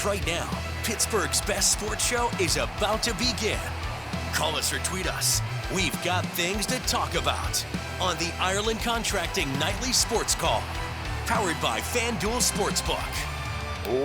right now. Pittsburgh's best sports show is about to begin. Call us or tweet us. We've got things to talk about on the Ireland Contracting Nightly Sports Call, powered by FanDuel Sportsbook.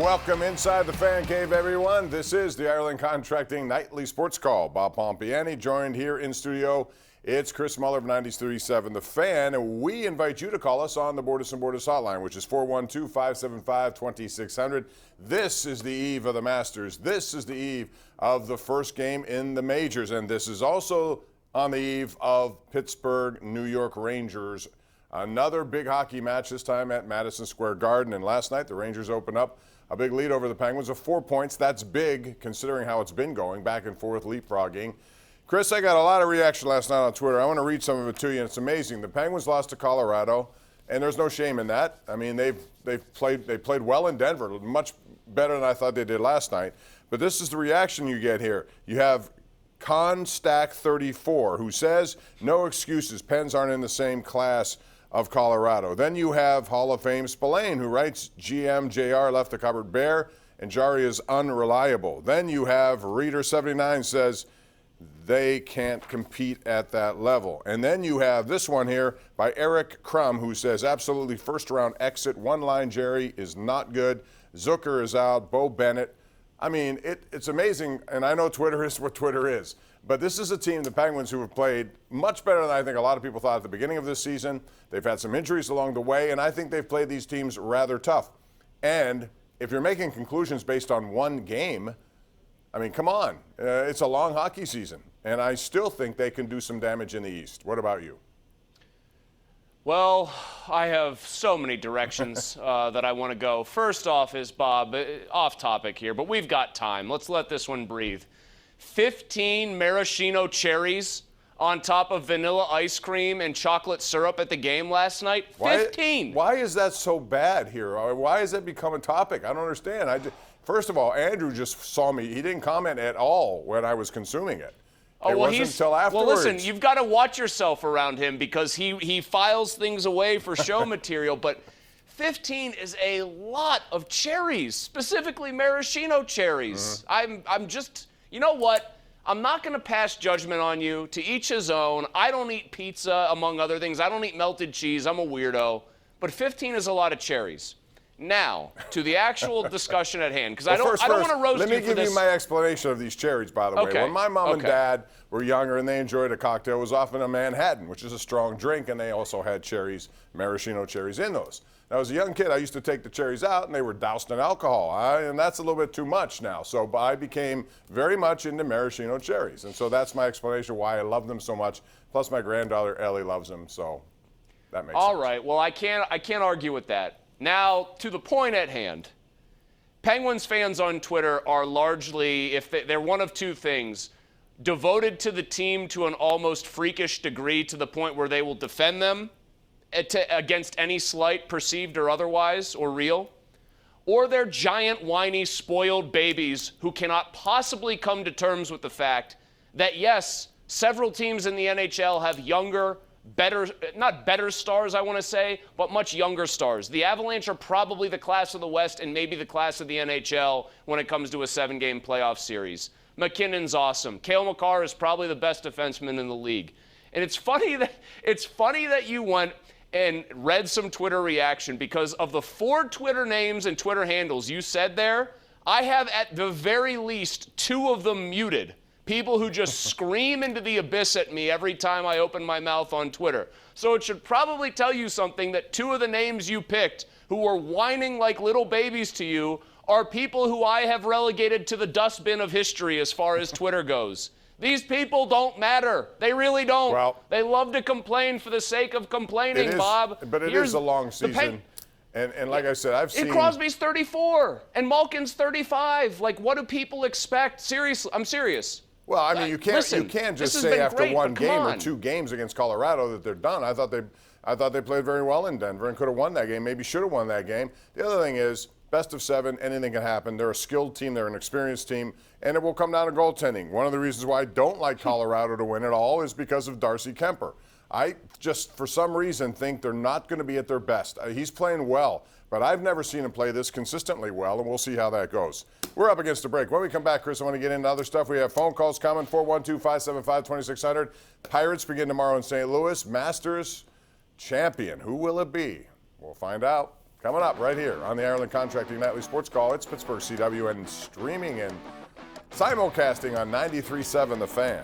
Welcome inside the Fan Cave, everyone. This is the Ireland Contracting Nightly Sports Call. Bob Pompeani joined here in studio. It's Chris Mueller of 90.37 The Fan, and we invite you to call us on the Bordas & Bordas hotline, which is 412-575-2600. This is the eve of the Masters. This is the eve of the first game in the majors, and this is also on the eve of Pittsburgh, New York Rangers. Another big hockey match, this time at Madison Square Garden, and last night the Rangers opened up a big lead over the Penguins of 4 points. That's big, considering how it's been going, back and forth leapfrogging. Chris, I got a lot of reaction last night on Twitter. I want to read some of it to you, and it's amazing. The Penguins lost to Colorado, and there's no shame in that. I mean, they played well in Denver, much better than I thought they did last night. But this is the reaction you get here. You have Constack34, who says, no excuses, Pens aren't in the same class of Colorado. Then you have Hall of Fame Spillane, who writes, GM JR left the cupboard bare, and Jari is unreliable. Then you have Reader79 says, they can't compete at that level. And then you have this one here by Eric Crum, who says, absolutely first-round exit. One line, Jerry is not good. Zucker is out. Bo Bennett. I mean, it's amazing, and I know Twitter is what Twitter is. But this is a team, the Penguins, who have played much better than I think a lot of people thought at the beginning of this season. They've had some injuries along the way, and I think they've played these teams rather tough. And if you're making conclusions based on one game, I mean, come on. It's a long hockey season, and I still think they can do some damage in the East. What about you? Well, I have so many directions that I want to go. First off is, Bob, off topic here, but we've got time. Let's let this one breathe. 15 maraschino cherries on top of vanilla ice cream and chocolate syrup at the game last night? 15! Why is that so bad here? Why has that become a topic? I don't understand. First of all, Andrew just saw me. He didn't comment at all when I was consuming it. Oh, it well, wasn't until afterwards. Well, listen, you've got to watch yourself around him because he files things away for show material, but 15 is a lot of cherries, specifically maraschino cherries. I'm just, you know what? I'm not going to pass judgment on you. To each his own. I don't eat pizza, among other things. I don't eat melted cheese. I'm a weirdo. But 15 is a lot of cherries. Now, to the actual discussion at hand, because I don't want to roast you for this. Let me give you my explanation of these cherries, by the way. When my mom and dad were younger and they enjoyed a cocktail, it was often a Manhattan, which is a strong drink, and they also had cherries, maraschino cherries in those. Now, as a young kid, I used to take the cherries out, and they were doused in alcohol, and that's a little bit too much now. So I became very much into maraschino cherries, and so that's my explanation why I love them so much. Plus, my granddaughter, Ellie, loves them, so that makes sense. All right. Well, I can't argue with that. Now, to the point at hand, Penguins fans on Twitter are largely, they're one of two things, devoted to the team to an almost freakish degree to the point where they will defend them against any slight, perceived or otherwise, or real, or they're giant, whiny, spoiled babies who cannot possibly come to terms with the fact that, yes, several teams in the NHL have younger, not better stars, I want to say, but much younger stars. The Avalanche are probably the class of the West and maybe the class of the NHL when it comes to a 7-game playoff series. McKinnon's awesome. Cale Makar is probably the best defenseman in the league. And it's funny that you went and read some Twitter reaction because of the 4 Twitter names and Twitter handles you said there, I have at the very least 2 of them muted. People who just scream into the abyss at me every time I open my mouth on Twitter. So it should probably tell you something that 2 of the names you picked who were whining like little babies to you are people who I have relegated to the dustbin of history as far as Twitter goes. These people don't matter. They really don't. Well, they love to complain for the sake of complaining, Bob. But it is a long season. And like I said, I've seen... Crosby's 34 and Malkin's 35. Like, what do people expect? Seriously, I'm serious. Well, I mean, you can't just say after one game or 2 games against Colorado that they're done. I thought they played very well in Denver and could have won that game, maybe should have won that game. The other thing is, best of 7, anything can happen. They're a skilled team, they're an experienced team, and it will come down to goaltending. One of the reasons why I don't like Colorado to win it all is because of Darcy Kemper. I just, for some reason, think they're not going to be at their best. He's playing well, but I've never seen him play this consistently well, and we'll see how that goes. We're up against a break. When we come back, Chris, I want to get into other stuff. We have phone calls coming, 412-575-2600. Pirates begin tomorrow in St. Louis. Masters champion. Who will it be? We'll find out. Coming up right here on the Ireland Contracting Nightly Sports Call. It's Pittsburgh CW and streaming and simulcasting on 93.7 The Fan.